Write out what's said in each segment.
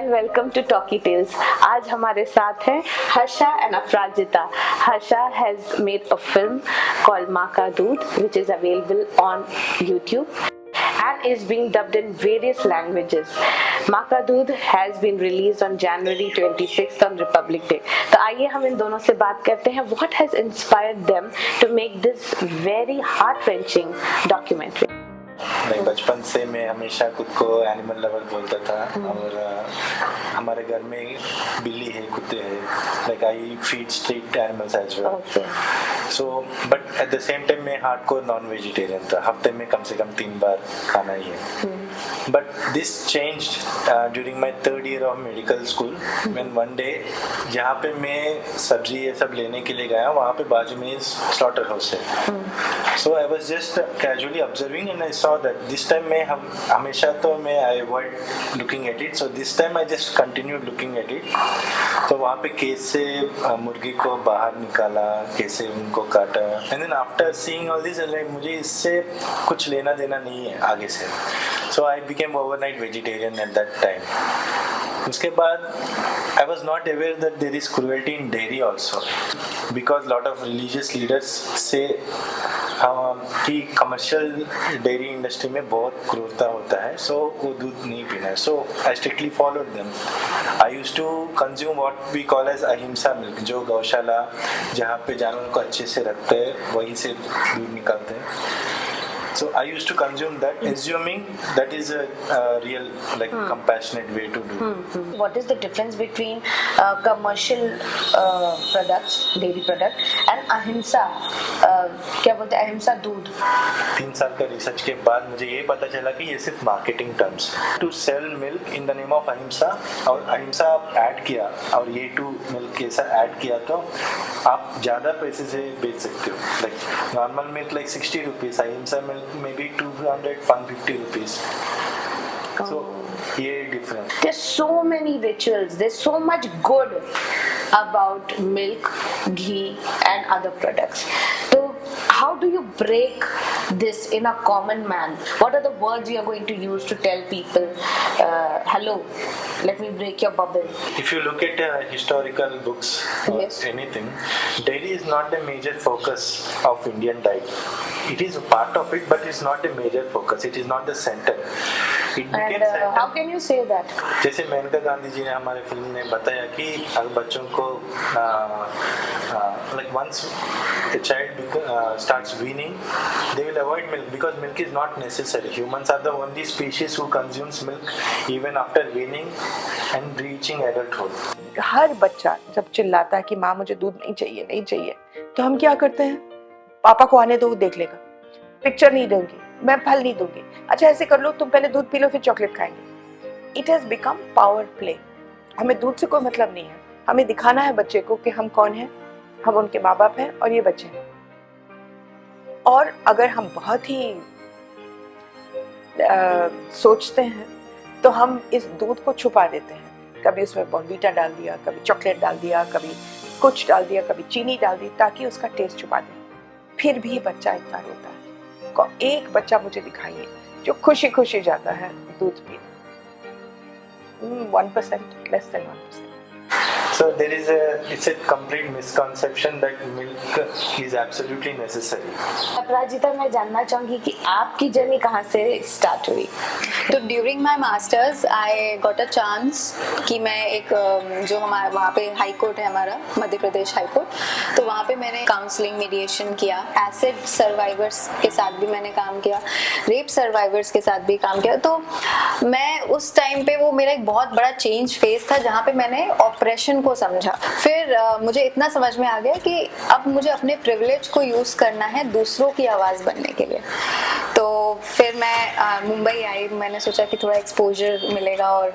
And welcome to Talkie Tales. आज हमारे साथ हैं Harsha and Aparajita. Harsha has made a film called Maa Ka दूध which is available on YouTube and is being dubbed in various languages. माँ का दूध has been released on January 26th on Republic Day. तो आइए हम इन दोनों से बात करते हैं what has inspired them to make this very heart-wrenching documentary. मैं बचपन से मैं हमेशा खुद को एनिमल लवर बोलता था और हमारे घर में बिल्ली है, कुत्ते हैं, like I feed street animals as well. So but at the same time मैं हार्डकोर नॉन वेजिटेरियन था, हफ्ते में कम से कम 3 बार खाना ही है। But this changed during my 3rd year of medical school when one day जहाँ पे मैं सब्जी ये सब लेने के लिए गया, वहाँ पे बाजू में स्लॉटर हाउस है। So I was just casually observing and I saw that this time मैं हमेशा तो मैं I avoid looking at it, so this time I just continued looking at it। तो वहाँ पे कैसे मुर्गी को बाहर निकाला, कैसे उनको काटा, and then after seeing all this like मुझे इससे कुछ लेना देना नहीं है आगे से। So I became overnight vegetarian at that time। उसके बाद I was not aware that there is cruelty in dairy also, because lot of religious leaders say कि कमर्शियल डेयरी इंडस्ट्री में बहुत क्रूरता होता है, सो वो दूध नहीं पीना है। So I strictly followed them. I used to consume what we call as ahimsa milk, जो गौशाला जहाँ पे जानवरों को अच्छे से रखते हैं वहीं से दूध निकालते हैं। So I used to consume that, assuming that is a real, like compassionate way to do. What is the difference between commercial products, dairy product, and ahimsa? क्या बोलते हैं अहिंसा दूध? 3 साल का रिसर्च के बाद मुझे ये पता चला कि ये सिर्फ marketing terms, to sell milk in the name of ahimsa, और अहिंसा आप ऐड किया और ये टू मिल्क ऐसा ऐड किया तो आप ज़्यादा पैसे से बेच सकते हो। Like normal milk like 60 rupees, अहिंसा मिल्क maybe 250 rupees। So ये difference। There's so many rituals, there's so much good about milk, ghee and other products. So how do you break this in a common man? What are the words you are going to use to tell people, hello, let me break your bubble? If you look at historical books or Yes. anything, dairy is not the major focus of Indian diet. It is a part of it, but it's not a major focus. It is not the center. It became And center. how can you say that? जैसे मेनका गांधी जी ने हमारे film में बताया कि अगर बच्चों को like once a child starts weaning, they will avoid milk because milk is not necessary. Humans are the only species who consumes milk even after weaning and reaching adulthood. हर बच्चा जब चिल्लाता है कि माँ मुझे दूध नहीं चाहिए नहीं चाहिए, तो हम क्या करते हैं? पापा को आने दो, वो देख लेगा। पिक्चर नहीं दूंगी, मैं फल नहीं दूंगी, अच्छा ऐसे कर लो, तुम पहले दूध पी लो फिर चॉकलेट खाएंगे। It has become power play. हमें दूध से कोई मतलब नहीं है, हमें दिखाना है बच्चे को कि हम कौन हैं, हम उनके माँ बाप हैं और ये बच्चे हैं। और अगर हम बहुत ही सोचते हैं तो हम इस दूध को छुपा देते हैं। कभी उसमें बॉर्नवीटा डाल दिया, कभी चॉकलेट डाल दिया, कभी कुछ डाल दिया, कभी चीनी डाल दी, ताकि उसका टेस्ट छुपा दें। फिर भी बच्चा इतना रोता है। एक बच्चा मुझे दिखाइए जो खुशी खुशी जाता है दूध पीने। 1%, less than 1%। So it's a complete misconception that milk is absolutely necessary। अपराजिता, मैं जानना चाहूंगी कि आपकी जर्नी कहाँ से स्टार्ट हुई? तो during my masters I got a chance कि मैं एक जो हमारे वहाँ पे हाई कोर्ट है हमारा, मध्य प्रदेश हाई कोर्ट, तो वहाँ पे मैंने काउंसलिंग मीडिएशन किया। एसिड सर्वाइवर्स के साथ भी मैंने काम किया, रेप सर्वाइवर्स के साथ भी काम किया। तो मैं उस टाइम पे वो मेरा एक बहुत बड़ा चेंज फेज था जहाँ पे मैंने ऑपरेशन को समझा। फिर मुझे इतना समझ में आ गया कि अब मुझे अपने प्रिविलेज को यूज करना है दूसरों की आवाज बनने के लिए। तो फिर मैं मुंबई आई, मैंने सोचा कि थोड़ा एक्सपोजर मिलेगा, और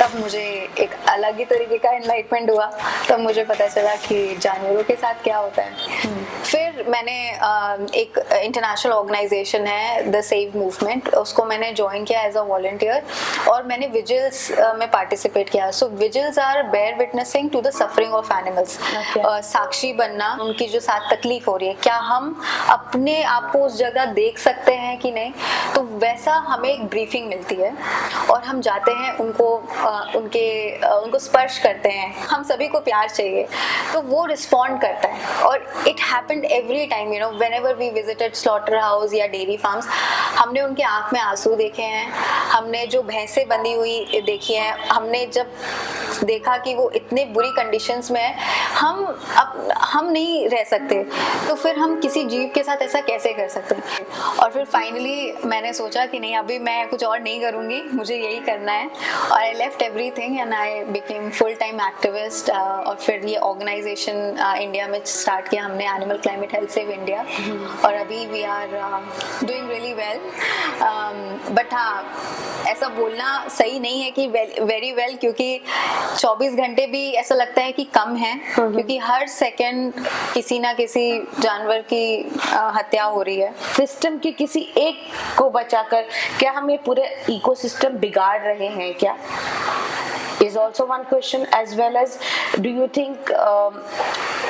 तब मुझे एक अलग ही तरीके का एनलाइटमेंट हुआ। तब मुझे पता चला कि जानवरों के साथ क्या होता है। फिर फिर मैंने एक इंटरनेशनल ऑर्गेनाइजेशन है द सेव मूवमेंट, उसको मैंने ज्वाइन किया एज अ वॉलंटियर और मैंने विजिल्स में पार्टिसिपेट किया। So vigils are bear witnessing to the suffering of animals. साक्षी बनना, उनकी जो साथ तकलीफ हो रही है, क्या हम अपने आप को उस जगह देख सकते हैं कि नहीं, तो वैसा हमें एक ब्रीफिंग मिलती है और हम जाते हैं उनको उनको स्पर्श करते हैं। हम सभी को प्यार चाहिए तो वो रिस्पॉन्ड करता है और it happened every time, you know, whenever we visited slaughter house या डेयरी फार्म्स, हमने उनके आंख में आंसू देखे हैं, हमने जो भैंसें बंधी हुई देखी हैं, हमने जब देखा कि वो इतने बुरी कंडीशंस में है, हम नहीं रह सकते, तो फिर हम किसी जीव के साथ ऐसा कैसे कर सकते हैं। और फिर फाइनली मैंने सोचा कि नहीं, अभी मैं कुछ और नहीं करूँगी, मुझे यही करना है, और I left everything and I became full time activist. और फिर ये ऑर्गेनाइजेशन इंडिया में स्टार्ट किया हमने, animal climate health save India, और अभी we are doing really well. But हाँ, ऐसा बोलना सही नहीं है कि वेरी वेल, क्योंकि 24 घंटे भी ऐसा लगता है कि कम है, क्योंकि हर सेकंड किसी ना किसी जानवर की हत्या हो रही है। सिस्टम के किसी एक को बचाकर क्या हम ये पूरे इकोसिस्टम बिगाड़ रहे हैं क्या? Is also one question, as well as do you think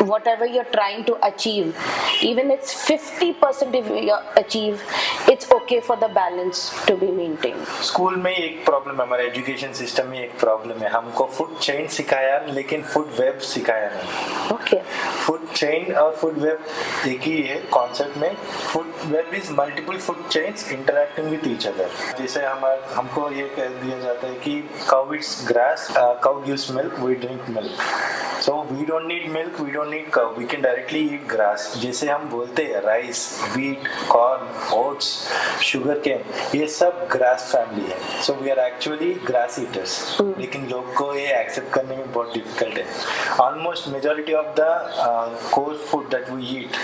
whatever you're trying to achieve, even it's 50% if you achieve, it's okay for the balance to be maintained? School में एक प्रॉब्लम है, हमारे education system में एक problem है, हमको food chain सिखाया लेकिन फूड वेब सिखाया नहीं। Okay. फूड चेन और फूड वेब एक ही है कॉन्सेप्ट में। Food web is multiple food chains interacting with each other. जैसे हमको ये कह दिया जाता है कि cow Yeats grass, cow gives milk, we drink milk. So we don't need milk, we don't need cow, we can directly eat grass. जैसे हम बोलते हैं rice, wheat, corn, oats, sugar cane, ये सब grass family है. So we are actually grass eaters. लेकिन लोग को ये एक्सेप्ट करने में बहुत डिफिकल्ट है. Almost majority of the core food that we eat,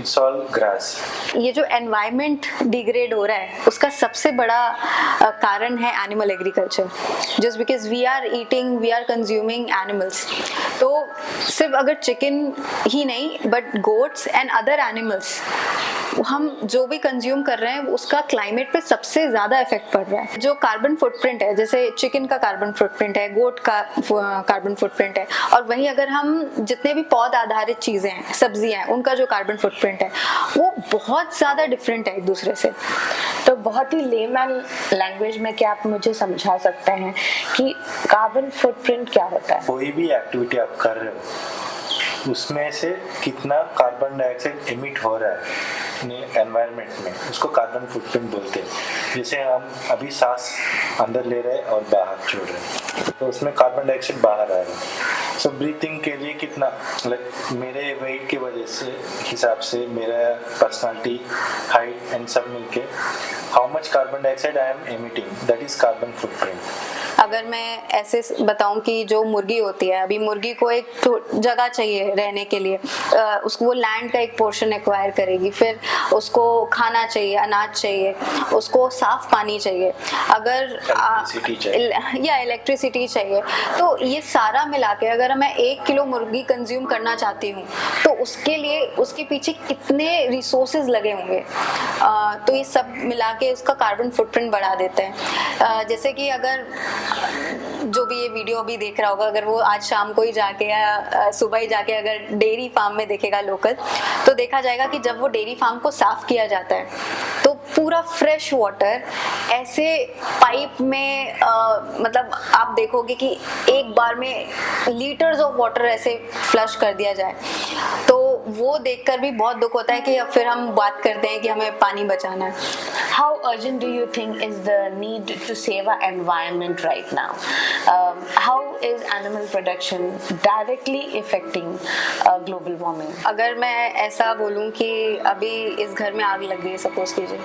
it's all grass. ये जो एनवायरनमेंट डिग्रेड हो रहा है, उसका सबसे बड़ा कारण है animal agriculture. Just because we are consuming animals. तो सिर्फ अगर चिकन ही नहीं, but goats and other animals, हम जो भी कंज्यूम कर रहे हैं उसका क्लाइमेट पे सबसे ज्यादा इफेक्ट पड़ रहा है। जो कार्बन फुटप्रिंट है, जैसे चिकन का कार्बन फुटप्रिंट है, गोट का कार्बन फुटप्रिंट है, और वहीं अगर हम जितने भी पौध आधारित चीजें हैं, सब्जियां हैं, उनका जो कार्बन फुटप्रिंट है वो बहुत ज्यादा डिफरेंट है एक दूसरे से। तो बहुत ही लेमैन लैंग्वेज में क्या आप मुझे समझा सकते हैं कि कार्बन फुटप्रिंट क्या होता है? कोई भी एक्टिविटी आप कर रहे हो उसमें से कितना कार्बन डाइऑक्साइड एमिट हो रहा है एनवायरनमेंट में, उसको कार्बन फुटप्रिंट बोलते हैं। जैसे हम अभी सांस अंदर ले रहे हैं और बाहर छोड़ रहे हैं, तो उसमें कार्बन डाइऑक्साइड बाहर आ रहा है। सो ब्रीथिंग के लिए कितना, लाइक मेरे वेट की वजह से हिसाब से, मेरा पर्सनालिटी, हाइट एंड सब मिलके how much carbon dioxide I am emitting, that is carbon footprint. अगर मैं ऐसे बताऊं कि जो मुर्गी होती है, अभी मुर्गी को एक जगह चाहिए रहने के लिए, उसको वो लैंड का एक पोर्शन एक्वायर करेगी, फिर उसको खाना चाहिए, अनाज चाहिए, उसको साफ पानी चाहिए, अगर या इलेक्ट्रिसिटी चाहिए, तो ये सारा मिला के अगर मैं 1 किलो मुर्गी कंज्यूम करना चाहती हूँ तो उसके लिए उसके पीछे कितने रिसोर्सेज लगे होंगे। तो ये सब मिला के उसका कार्बन फुटप्रिंट बढ़ा देते हैं। जैसे कि अगर जो भी ये वीडियो अभी देख रहा होगा, अगर वो आज शाम को ही जाके या सुबह ही जाके अगर डेयरी फार्म में देखेगा लोकल, तो देखा जाएगा कि जब वो डेयरी फार्म को साफ किया जाता है तो पूरा फ्रेश वाटर ऐसे पाइप में मतलब आप देखोगे कि एक बार में लीटर्स ऑफ वाटर ऐसे फ्लश कर दिया जाए, तो वो देखकर भी बहुत दुख होता है कि अब फिर हम बात करते हैं कि हमें पानी बचाना है। How urgent do you think is the need to save our environment right now? How is animal production directly affecting global warming? अगर मैं ऐसा बोलूं कि अभी इस घर में आग लग गई सपोज कीजिए,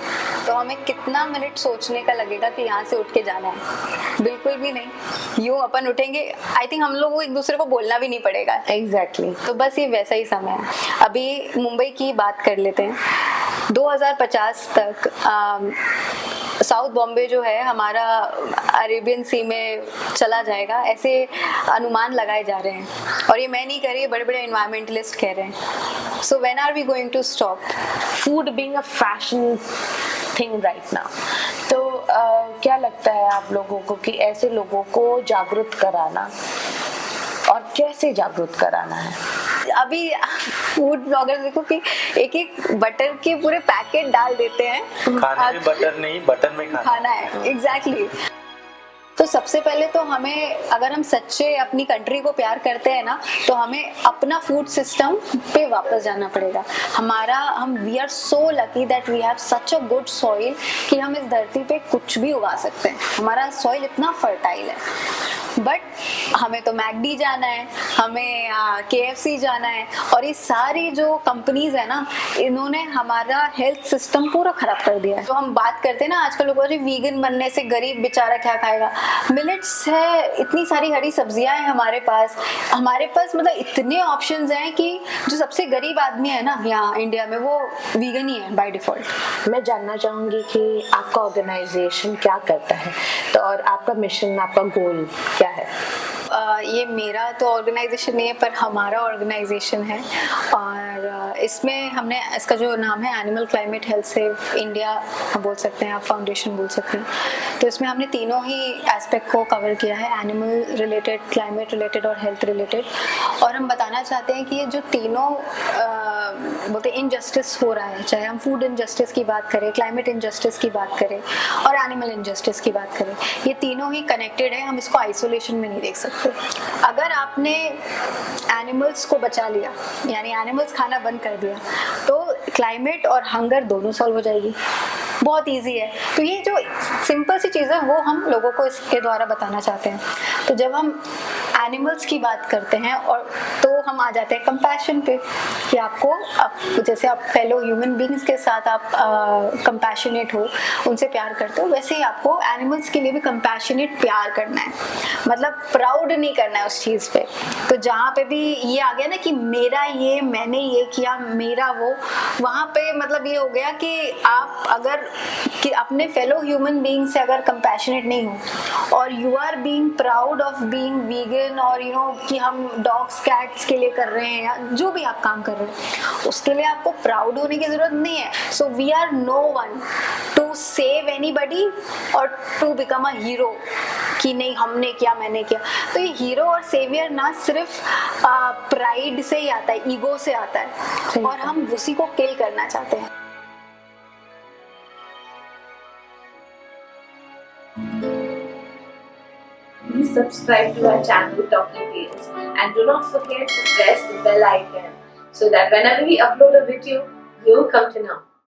तो हमें कितना मिनट सोचने का लगेगा कि यहाँ से उठ के जाना है? बिल्कुल भी नहीं। यूं अपन उठेंगे, आई थिंक हम लोग को एक दूसरे को बोलना भी नहीं पड़ेगा। Exactly. तो बस ये वैसा ही समय है। अभी मुंबई की बात कर लेते हैं। 2050 तक साउथ बॉम्बे जो है हमारा अरेबियन सी में चला जाएगा, ऐसे अनुमान लगाए जा रहे हैं। और ये मैं नहीं कह रही, बड़े बड़े एनवायरमेंटलिस्ट कह रहे हैं। So when are we going to stop? Food being a fashion thing right now, तो क्या लगता है आप लोगों को कि ऐसे लोगों को जागरूक कराना, और कैसे जागरूक कराना है? अभी फूड ब्लॉगर देखो कि एक एक बटर के पूरे पैकेट डाल देते हैं, खाने में बटर नहीं, बटर में खाना है। एग्जैक्टली। तो सबसे पहले तो हमें, अगर हम सच्चे अपनी कंट्री को प्यार करते हैं ना, तो हमें अपना फूड सिस्टम पे वापस जाना पड़ेगा। We are so lucky that we have such a good soil कि हम इस धरती पे कुछ भी उगा सकते हैं। हमारा सॉइल इतना फर्टाइल है। बट हमें तो मैकडी जाना है, हमें KFC जाना है, और ये सारी जो कंपनीज है ना, इन्होंने हमारा हेल्थ सिस्टम पूरा खराब कर दिया है। जो हम बात करते हैं ना आजकल लोगों ने, वीगन बनने से गरीब बेचारा क्या खाएगा। मिलेट्स है, इतनी सारी हरी सब्जियां हैं हमारे पास मतलब इतने ऑप्शंस हैं कि जो सबसे गरीब आदमी है ना यहाँ इंडिया में, वो वीगन ही है बाय डिफॉल्ट। मैं जानना चाहूंगी कि आपका ऑर्गेनाइजेशन क्या करता है, तो और आपका मिशन, आपका गोल क्या है? ये मेरा तो ऑर्गेनाइजेशन नहीं है, पर हमारा ऑर्गेनाइजेशन है। और इसमें हमने, इसका जो नाम है animal climate health save India बोल सकते हैं, आप फाउंडेशन बोल सकते हैं। तो इसमें हमने तीनों ही एस्पेक्ट को कवर किया है, एनिमल रिलेटेड, क्लाइमेट रिलेटेड और हेल्थ रिलेटेड। और हम बताना चाहते हैं कि ये जो तीनों बोलते इनजस्टिस हो रहा है, चाहे हम फूड इनजस्टिस की बात करें, क्लाइमेट इनजस्टिस की बात करें और एनिमल इनजस्टिस की बात करें, ये तीनों ही कनेक्टेड है। हम इसको आइसोलेशन में नहीं देख सकते। अगर आपने एनिमल्स को बचा लिया, यानी एनिमल्स खाना बंद कर दिया, तो क्लाइमेट और हंगर दोनों सॉल्व हो जाएगी। बहुत इजी है। तो ये जो सिंपल सी चीज़ है वो हम लोगों को इसके द्वारा बताना चाहते हैं। तो जब हम एनिमल्स की बात करते हैं, और तो हम आ जाते हैं कंपैशन पे, कि आपको जैसे आप फेलो ह्यूमन बींग्स के साथ आप कंपैशनेट हो, उनसे प्यार करते हो, वैसे ही आपको एनिमल्स के लिए भी कंपैशनेट प्यार करना है। मतलब प्राउड नहीं करना है उस चीज़ पे। तो जहाँ पे भी ये आ गया ना कि मेरा ये, मैंने ये किया, मेरा वो, वहाँ पे मतलब ये हो गया कि आप अगर कि अपने फेलो ह्यूमन बीइंग से अगर कंपैशनेट नहीं हो, और you are being proud of being vegan, और यू नो कि हम डॉग्स कैट्स के लिए कर रहे हैं, या जो भी आप काम कर रहे हैं, उसके लिए आपको प्राउड होने की जरूरत नहीं है। So we are no one to save anybody और टू बिकम अ हीरो, कि नहीं हमने किया, मैंने किया। तो ये हीरो और सेवियर ना सिर्फ प्राइड से ही आता है, ईगो से आता है, और हम उसी को किल करना चाहते हैं। Please subscribe to our channel Talking Tales, and do not forget to press the bell icon so that whenever we upload a video, you'll come to know.